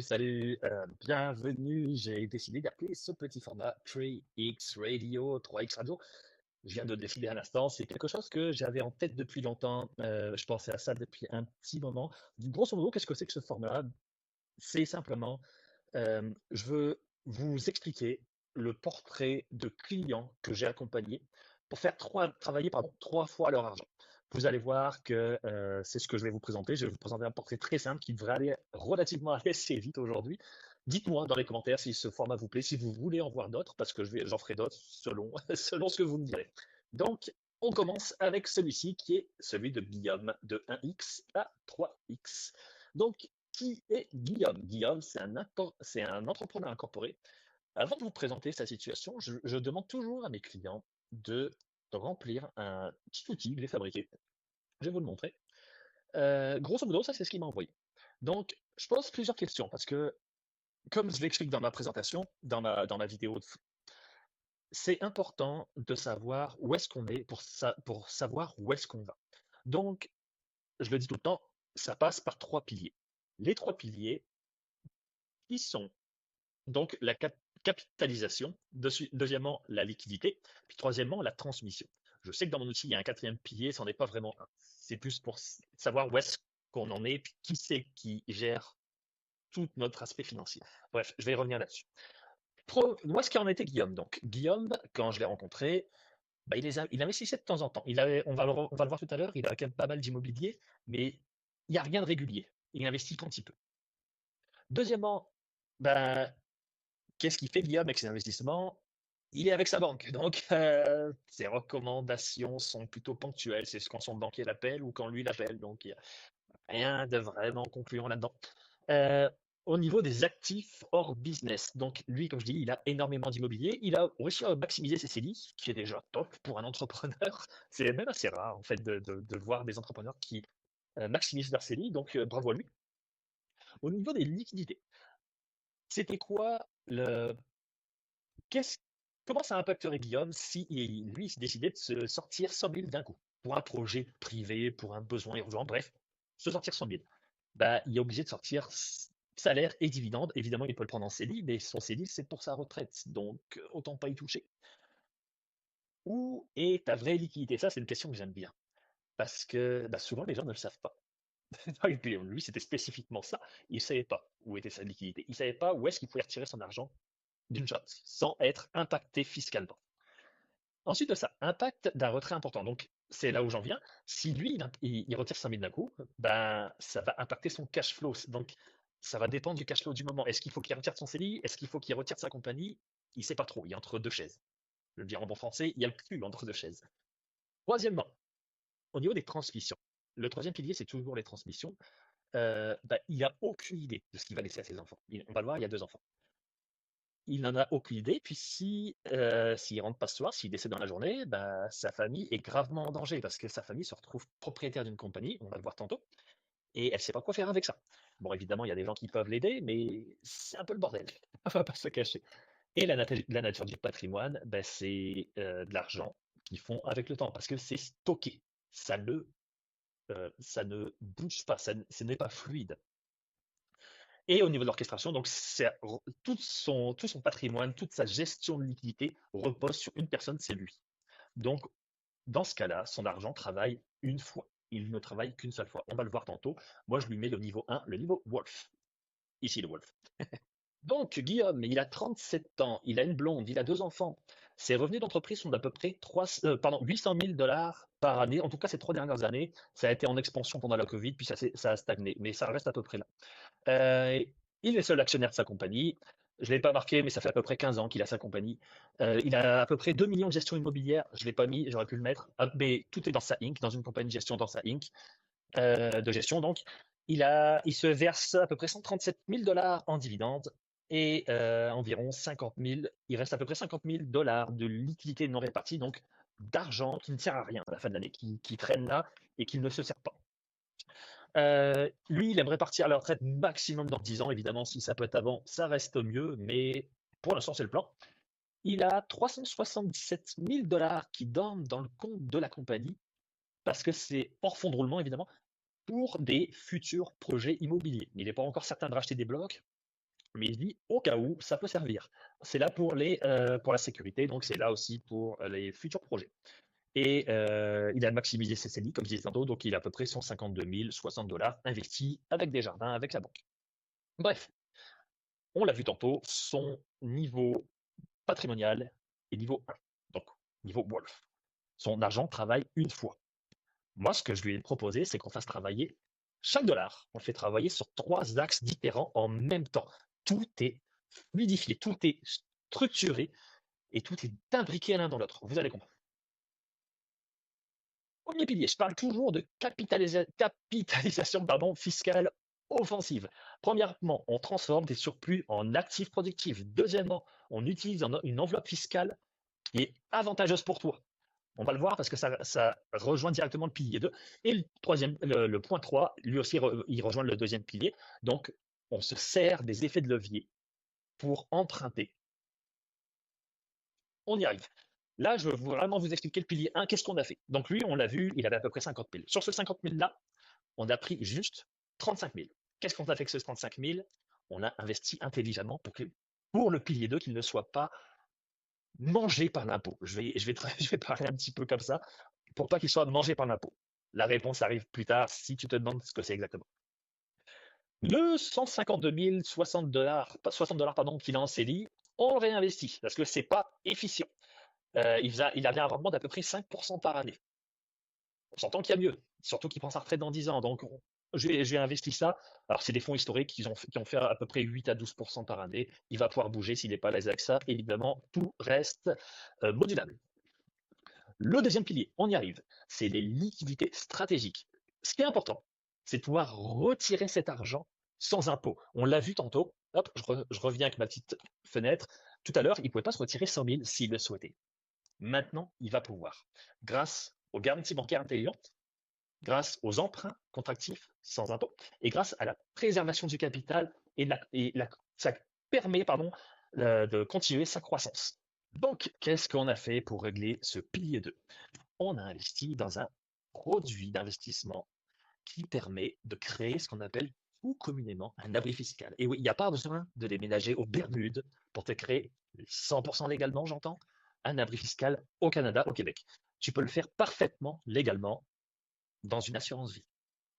Salut, bienvenue. J'ai décidé d'appeler ce petit format 3X Radio, 3X Radio. Je viens de le décider à l'instant. C'est quelque chose que j'avais en tête depuis longtemps. Je pensais à ça depuis un petit moment. Grosso modo, qu'est-ce que c'est que ce format? C'est simplement, je veux vous expliquer le portrait de clients que j'ai accompagnés pour faire travailler pardon, 3 fois leur argent. Vous allez voir que c'est ce que je vais vous présenter. Je vais vous présenter un portrait très simple qui devrait aller relativement assez vite aujourd'hui. Dites-moi dans les commentaires si ce format vous plaît, si vous voulez en voir d'autres, parce que j'en ferai d'autres selon, selon ce que vous me direz. Donc, on commence avec celui-ci qui est celui de Guillaume, de 1X à 3X. Donc, qui est Guillaume? Guillaume, c'est un entrepreneur incorporé. Avant de vous présenter sa situation, je demande toujours à mes clients de remplir un petit outil que j'ai fabriqué. Je vais vous le montrer. Grosso modo, ça, c'est ce qu'il m'a envoyé. Donc, je pose plusieurs questions parce que, comme je l'explique dans ma présentation, dans ma vidéo, c'est important de savoir où est-ce qu'on est pour savoir où est-ce qu'on va. Donc, je le dis tout le temps, ça passe par 3 piliers. Les 3 piliers qui sont donc la capitalisation, deuxièmement la liquidité, puis troisièmement la transmission. Je sais que dans mon outil, il y a un quatrième pilier, ça n'en est pas vraiment un. C'est plus pour savoir où est-ce qu'on en est, puis qui c'est qui gère tout notre aspect financier. Bref, je vais revenir là-dessus. Où est-ce qu'en était Guillaume donc? Guillaume, quand je l'ai rencontré, bah, il investissait de temps en temps. On va le voir tout à l'heure, il a quand même pas mal d'immobilier, mais il n'y a rien de régulier. Il investit quand il peut. Deuxièmement, ben, qu'est-ce qu'il fait Guillaume avec ses investissements? Il est avec sa banque. Donc, ses recommandations sont plutôt ponctuelles. C'est quand son banquier l'appelle ou quand lui l'appelle. Donc, il n'y a rien de vraiment concluant là-dedans. Euh, Au niveau des actifs hors business, donc lui, comme je dis, il a énormément d'immobilier. Il a réussi à maximiser ses CELI, ce qui est déjà top pour un entrepreneur. C'est même assez rare, en fait, de voir des entrepreneurs qui maximisent leur CELI. Donc, bravo à lui. Au niveau des liquidités, c'était quoi le Qu'est-ce comment ça impacterait Guillaume si lui, il se décidait de se sortir 100 000 d'un coup? Pour un projet privé, pour un besoin urgent, bref, se sortir 100 000. Bah, il est obligé de sortir salaire et dividende. Évidemment, il peut le prendre en CELI, mais son CELI, c'est pour sa retraite. Donc, autant pas y toucher. Où est ta vraie liquidité? Ça, c'est une question que j'aime bien. Parce que bah, souvent, les gens ne le savent pas. Et puis, lui, c'était spécifiquement ça. Il ne savait pas où était sa liquidité. Il ne savait pas où est-ce qu'il pouvait retirer son argent d'une shot, sans être impacté fiscalement. Ensuite de ça, impact d'un retrait important. Donc, c'est là où j'en viens. Si lui, il retire 5 000 d'un coup, ben, ça va impacter son cash flow. Donc, ça va dépendre du cash flow du moment. Est-ce qu'il faut qu'il retire son CELI? Est-ce qu'il faut qu'il retire sa compagnie? Il ne sait pas trop. Il est entre deux chaises. Je le dis en bon français, il y a le cul entre deux chaises. Troisièmement, au niveau des transmissions. Le troisième pilier, c'est toujours les transmissions. Ben, il n'a aucune idée de ce qu'il va laisser à ses enfants. On va le voir, il y a 2 enfants. Il n'en a aucune idée, puis s'il rentre pas ce soir, s'il décède dans la journée, bah, sa famille est gravement en danger parce que sa famille se retrouve propriétaire d'une compagnie, on va le voir tantôt, et elle sait pas quoi faire avec ça. Bon, évidemment, il y a des gens qui peuvent l'aider, mais c'est un peu le bordel. On va pas se le cacher. Et la nature du patrimoine, bah, c'est de l'argent qu'ils font avec le temps parce que c'est stocké. Ça ne bouge pas, ce n'est pas fluide. Et au niveau de l'orchestration, donc tout son patrimoine, toute sa gestion de liquidité repose sur une personne, c'est lui. Donc, dans ce cas-là, son argent travaille une fois. Il ne travaille qu'une seule fois. On va le voir tantôt. Moi, je lui mets le niveau 1, le niveau Wolf. Ici, le Wolf. Donc, Guillaume, il a 37 ans, il a une blonde, il a 2 enfants. Ses revenus d'entreprise sont d'à peu près 800 000 dollars par année. En tout cas, ces 3 dernières années, ça a été en expansion pendant la Covid, puis ça a stagné, mais ça reste à peu près là. Euh, il est seul actionnaire de sa compagnie. Je ne l'ai pas marqué, mais ça fait à peu près 15 ans qu'il a sa compagnie. Il a à peu près 2 millions de gestion immobilière. Je ne l'ai pas mis, j'aurais pu le mettre. Ah, mais tout est dans sa Inc., dans une compagnie de gestion dans sa Inc., de gestion. Donc, il se verse à peu près 137 000 dollars en dividendes et environ 50 000. Il reste à peu près 50 000 dollars de liquidité non répartie, donc d'argent qui ne sert à rien à la fin de l'année, qui traîne là et qui ne se sert pas. Lui, il aimerait partir à la retraite maximum dans 10 ans. Évidemment, si ça peut être avant, ça reste mieux, mais pour l'instant, c'est le plan. Il a 377 000 dollars qui dorment dans le compte de la compagnie, parce que c'est hors fonds de roulement, évidemment. pour des futurs projets immobiliers. Il n'est pas encore certain de racheter des blocs, mais il se dit au cas où ça peut servir. C'est là pour la sécurité, donc c'est là aussi pour les futurs projets. Et il a maximisé ses CELI, comme je disais tantôt, donc il a à peu près 152 060 dollars investis avec Desjardins, avec la banque. Bref, on l'a vu tantôt, son niveau patrimonial est niveau 1, donc niveau Wolf. Son argent travaille une fois. Moi, ce que je lui ai proposé, c'est qu'on fasse travailler chaque dollar. On le fait travailler sur 3 axes différents en même temps. Tout est fluidifié, tout est structuré et tout est imbriqué l'un dans l'autre. Vous allez comprendre. Premier pilier, je parle toujours de capitalisation fiscale offensive. Premièrement, on transforme des surplus en actifs productifs. Deuxièmement, on utilise une enveloppe fiscale qui est avantageuse pour toi. On va le voir parce que ça rejoint directement le pilier 2. Et le point 3, lui aussi, il rejoint le deuxième pilier. Donc, on se sert des effets de levier pour emprunter. On y arrive. Là, je veux vraiment vous expliquer le pilier 1. Qu'est-ce qu'on a fait? Donc, lui, on l'a vu, il avait à peu près 50 000. Sur ce 50 000-là, on a pris juste 35 000. Qu'est-ce qu'on a fait avec ce 35 000? On a investi intelligemment pour le pilier 2 qu'il ne soit pas mangé par l'impôt. Je vais parler un petit peu comme ça pour pas qu'il soit mangé par l'impôt. La réponse arrive plus tard si tu te demandes ce que c'est exactement. Le 152 060 dollars, 60 dollars pardon, qu'il a en CELI, on le réinvestit parce que c'est pas efficient. Il avait un rendement d'à peu près 5% par année. On s'entend qu'il y a mieux, surtout qu'il prend sa retraite dans 10 ans. Donc, j'ai investi ça. Alors, c'est des fonds historiques qui ont fait à peu près 8 à 12% par année. Il va pouvoir bouger s'il n'est pas à l'aise avec ça. Évidemment, tout reste modulable. Le deuxième pilier, on y arrive, c'est les liquidités stratégiques. Ce qui est important, c'est de pouvoir retirer cet argent sans impôt. On l'a vu tantôt. Hop, je reviens avec ma petite fenêtre. Tout à l'heure, il ne pouvait pas se retirer 100 000 s'il le souhaitait. Maintenant, il va pouvoir, grâce aux garanties bancaires intelligentes, grâce aux emprunts contractifs sans impôt et grâce à la préservation du capital ça permet de continuer sa croissance. Donc, qu'est-ce qu'on a fait pour régler ce pilier 2? On a investi dans un produit d'investissement qui permet de créer ce qu'on appelle tout communément un abri fiscal. Et oui, il n'y a pas besoin de déménager aux Bermudes pour te créer 100% légalement, j'entends, un abri fiscal au Canada, au Québec. Tu peux le faire parfaitement légalement dans une assurance vie.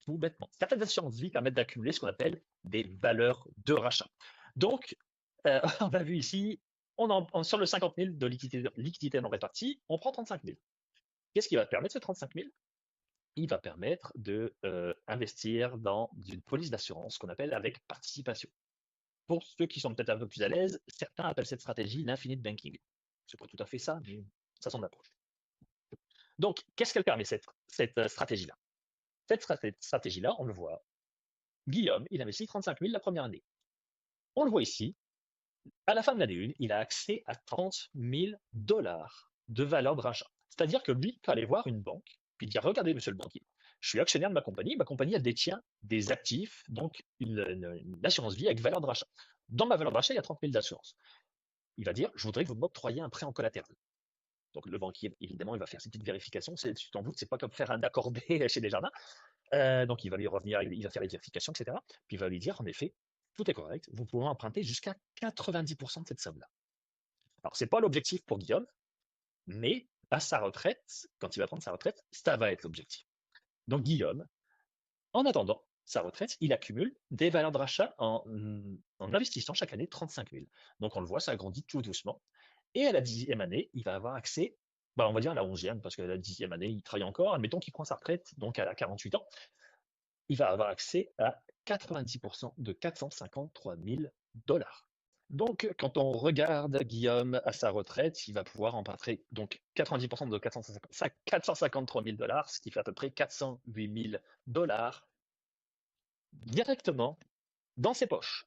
Tout bêtement. Certaines assurances vie permettent d'accumuler ce qu'on appelle des valeurs de rachat. Donc, on a vu ici, sur le 50 000 de liquidité non répartie, on prend 35 000. Qu'est-ce qui va permettre ce 35 000? Il va permettre d'investir dans une police d'assurance qu'on appelle avec participation. Pour ceux qui sont peut-être un peu plus à l'aise, certains appellent cette stratégie l'infinite banking. C'est pas tout à fait ça, mais ça s'en approche. Donc, qu'est-ce qu'elle permet, cette stratégie-là? Cette stratégie-là, on le voit. Guillaume, il investit 35 000 la première année. On le voit ici. À la fin de l'année 1, il a accès à 30 000 dollars de valeur de rachat. C'est-à-dire que lui peut aller voir une banque, puis dire, regardez, monsieur le banquier, je suis actionnaire de ma compagnie, elle détient des actifs, donc une assurance vie avec valeur de rachat. Dans ma valeur de rachat, il y a 30 000 d'assurance. Il va dire, je voudrais que vous m'octroyiez un prêt en collatéral. Donc le banquier, évidemment, il va faire ses petites vérifications. Tu t'en doutes, c'est pas comme faire un accord B chez Desjardins. Donc il va lui revenir, il va faire les vérifications, etc. Puis il va lui dire, en effet, tout est correct, vous pouvez emprunter jusqu'à 90% de cette somme-là. Alors, c'est pas l'objectif pour Guillaume, mais à sa retraite, quand il va prendre sa retraite, ça va être l'objectif. Donc Guillaume, en attendant sa retraite, il accumule des valeurs de rachat en investissant chaque année 35 000. Donc on le voit, ça grandit tout doucement. Et à la 10e année, il va avoir accès, on va dire à la 11e, parce qu'à la 10e année, il travaille encore. Admettons qu'il prend sa retraite, donc à 48 ans, il va avoir accès à 90% de 453 000 dollars. Donc, quand on regarde Guillaume à sa retraite, il va pouvoir emprunter donc 90% de 453 000 dollars, ce qui fait à peu près 408 000 dollars directement dans ses poches.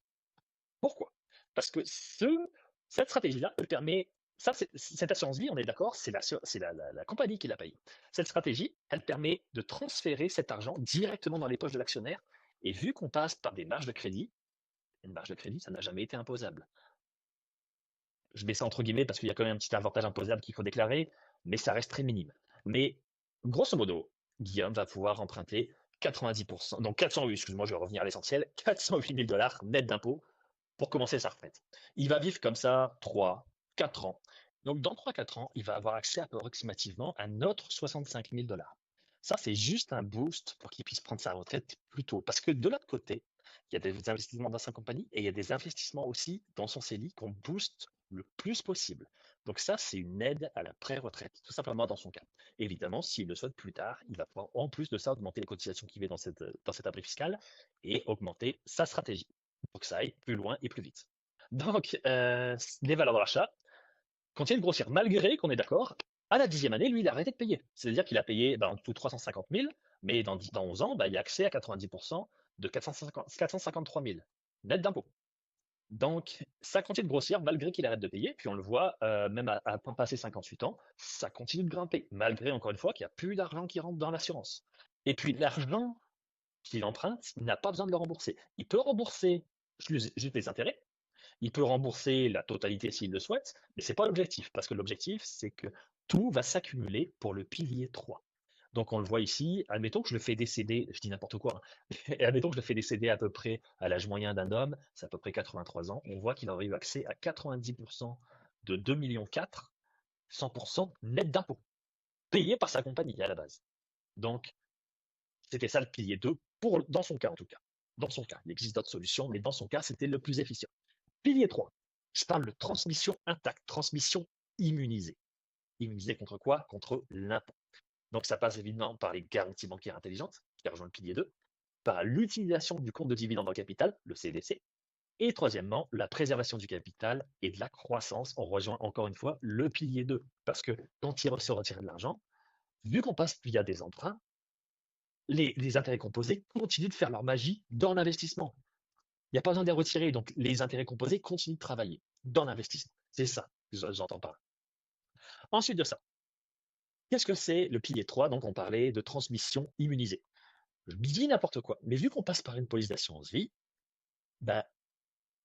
Pourquoi? Parce que cette stratégie-là, elle permet, cette assurance vie, on est d'accord, c'est la compagnie qui la paye. Cette stratégie, elle permet de transférer cet argent directement dans les poches de l'actionnaire. Et vu qu'on passe par des marges de crédit, une marge de crédit, ça n'a jamais été imposable. Je mets ça entre guillemets parce qu'il y a quand même un petit avantage imposable qu'il faut déclarer, mais ça reste très minime. Mais grosso modo, Guillaume va pouvoir emprunter 90%, donc 408, excuse-moi, je vais revenir à l'essentiel, 408 000 dollars net d'impôts pour commencer sa retraite. Il va vivre comme ça 3, 4 ans. Donc dans 3, 4 ans, il va avoir accès approximativement à un autre 65 000 dollars. Ça, c'est juste un boost pour qu'il puisse prendre sa retraite plus tôt. Parce que de l'autre côté, il y a des investissements dans sa compagnie et il y a des investissements aussi dans son CELI qu'on booste le plus possible. Donc ça, c'est une aide à la pré-retraite, tout simplement dans son cas. Évidemment, s'il le souhaite plus tard, il va pouvoir en plus de ça augmenter les cotisations qu'il met dans cet abri fiscal et augmenter sa stratégie pour que ça aille plus loin et plus vite. Donc, les valeurs de l'achat continuent de grossir, malgré qu'on est d'accord, à la 10e année, lui, il a arrêté de payer. C'est-à-dire qu'il a payé en tout 350 000, mais dans 11 ans, il a accès à 90% de 453 000 net d'impôts. Donc, ça continue de grossir malgré qu'il arrête de payer. Puis on le voit, même à passer 58 ans, ça continue de grimper, malgré, encore une fois, qu'il n'y a plus d'argent qui rentre dans l'assurance. Et puis l'argent qu'il emprunte, il n'a pas besoin de le rembourser. Il peut rembourser juste les intérêts, il peut rembourser la totalité s'il le souhaite, mais ce n'est pas l'objectif, parce que l'objectif, c'est que tout va s'accumuler pour le pilier 3. Donc on le voit ici, admettons que je le fais décéder, je dis n'importe quoi, hein, admettons que je le fais décéder à peu près à l'âge moyen d'un homme, c'est à peu près 83 ans, on voit qu'il aurait eu accès à 90% de 2,4 millions, 100% net d'impôts, payé par sa compagnie à la base. Donc c'était ça le pilier 2, dans son cas en tout cas. Dans son cas, il existe d'autres solutions, mais dans son cas, c'était le plus efficient. Pilier 3, je parle de transmission intacte, transmission immunisée. Immunisée contre quoi? Contre l'impôt. Donc ça passe évidemment par les garanties bancaires intelligentes, qui rejoint le pilier 2, par l'utilisation du compte de dividende en capital, le CDC, et troisièmement, la préservation du capital et de la croissance. On rejoint encore une fois le pilier 2, parce que quand il se retire de l'argent, vu qu'on passe via des emprunts, les intérêts composés continuent de faire leur magie dans l'investissement. Il n'y a pas besoin de les retirer, donc les intérêts composés continuent de travailler dans l'investissement. C'est ça que j'entends par là. Ensuite de ça, qu'est-ce que c'est le pilier 3? Donc on parlait de transmission immunisée. Je dis n'importe quoi, mais vu qu'on passe par une police d'assurance vie, ben,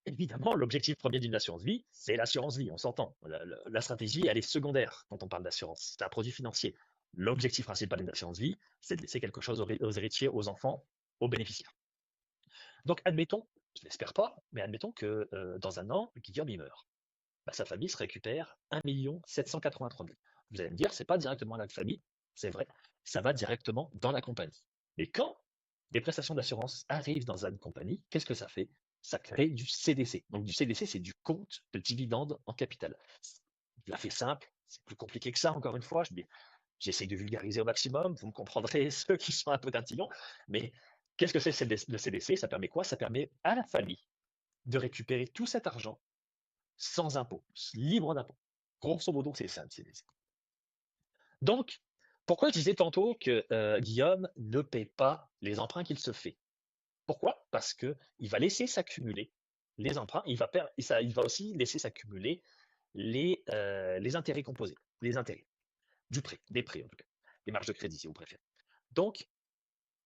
évidemment, l'objectif premier d'une assurance vie, c'est l'assurance vie, on s'entend. La stratégie, elle est secondaire quand on parle d'assurance. C'est un produit financier. L'objectif principal d'une assurance vie, c'est de laisser quelque chose aux héritiers, aux enfants, aux bénéficiaires. Donc admettons, je ne l'espère pas, mais admettons que dans un an, Guillaume il meurt. Sa famille se récupère 1 783 000. Vous allez me dire, c'est pas directement la famille, c'est vrai, ça va directement dans la compagnie. Mais quand les prestations d'assurance arrivent dans une compagnie, qu'est-ce que ça fait? Ça crée du CDC. Donc du CDC, c'est du compte de dividende en capital. Je la fais simple, c'est plus compliqué que ça, encore une fois. J'essaye de vulgariser au maximum, vous me comprendrez ceux qui sont un peu tintillons, mais qu'est-ce que c'est le CDC? Ça permet quoi? Ça permet à la famille de récupérer tout cet argent sans impôt, libre d'impôt. Grosso modo, c'est ça le CDC. Donc, pourquoi je disais tantôt que Guillaume ne paie pas les emprunts qu'il se fait? Pourquoi? Parce qu'il va laisser s'accumuler les emprunts, il va aussi laisser s'accumuler les intérêts composés, les intérêts du prêt, des prêts en tout cas, les marges de crédit si vous préférez. Donc,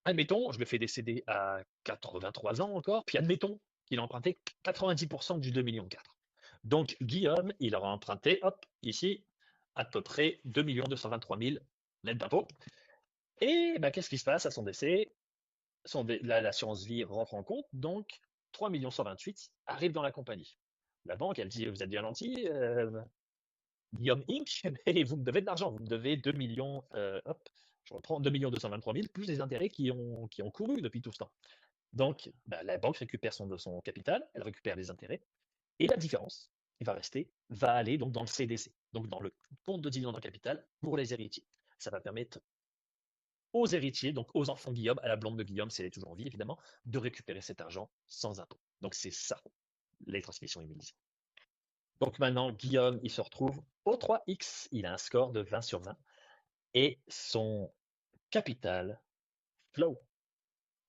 admettons, je le fais décéder à 83 ans encore, puis admettons qu'il a emprunté 90% du 2,4 millions. Donc, Guillaume, il aura emprunté, hop, ici, à peu près 2 223 000 net d'impôts. Et qu'est-ce qui se passe à son décès? L'assurance vie rentre en compte, donc 3 128 000 arrivent dans la compagnie. La banque, elle dit, vous êtes bien gentil, Guillaume Inc., mais vous me devez de l'argent, vous me devez 2 millions, hop, je reprends 2 223 000, plus les intérêts qui ont couru depuis tout ce temps. Donc, la banque récupère son capital, elle récupère les intérêts, et la différence, va aller donc dans le CDC, donc dans le compte de dividende en capital pour les héritiers. Ça va permettre aux héritiers, donc aux enfants de Guillaume, à la blonde de Guillaume, si elle est toujours en vie évidemment, de récupérer cet argent sans impôt. Donc c'est ça, les transmissions immunisées. Donc maintenant, Guillaume, il se retrouve au 3X, il a un score de 20 sur 20, et son capital, Flow,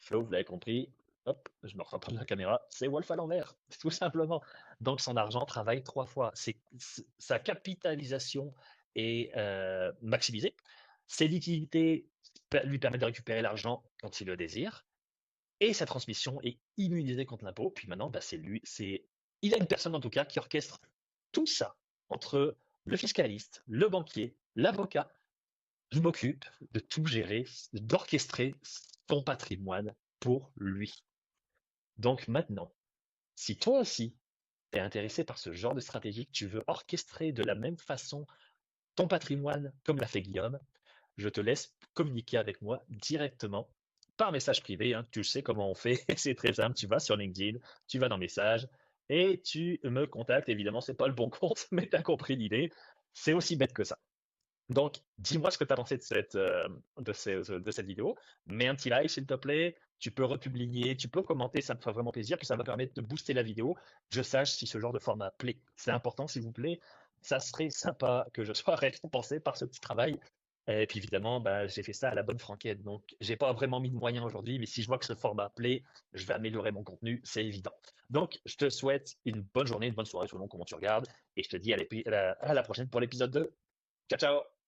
vous l'avez compris, hop, je me rapproche de la caméra, c'est Wolf à l'envers, tout simplement. Donc son argent travaille 3 fois. Sa capitalisation est maximisée. Ses liquidités lui permettent de récupérer l'argent quand il le désire. Et sa transmission est immunisée contre l'impôt. Puis maintenant, il a une personne en tout cas qui orchestre tout ça entre le fiscaliste, le banquier, l'avocat, Je m'occupe de tout gérer, d'orchestrer ton patrimoine pour lui. Donc maintenant, si toi aussi, tu es intéressé par ce genre de stratégie, que tu veux orchestrer de la même façon ton patrimoine comme l'a fait Guillaume, je te laisse communiquer avec moi directement par message privé, hein. Tu sais comment on fait, c'est très simple. Tu vas sur LinkedIn, tu vas dans Messages et tu me contactes. Évidemment, c'est pas le bon compte, mais tu as compris l'idée. C'est aussi bête que ça. Donc, dis-moi ce que tu as pensé de cette vidéo. Mets un petit like, s'il te plaît. Tu peux republier, tu peux commenter, ça me fera vraiment plaisir, puis ça va permettre de booster la vidéo. Je sache si ce genre de format plaît. C'est important, s'il vous plaît. Ça serait sympa que je sois récompensé par ce petit travail. Et puis évidemment, bah, j'ai fait ça à la bonne franquette. Donc, j'ai pas vraiment mis de moyens aujourd'hui, mais si je vois que ce format plaît, je vais améliorer mon contenu, c'est évident. Donc, je te souhaite une bonne journée, une bonne soirée selon comment tu regardes, et je te dis à la prochaine pour l'épisode 2. Ciao, ciao!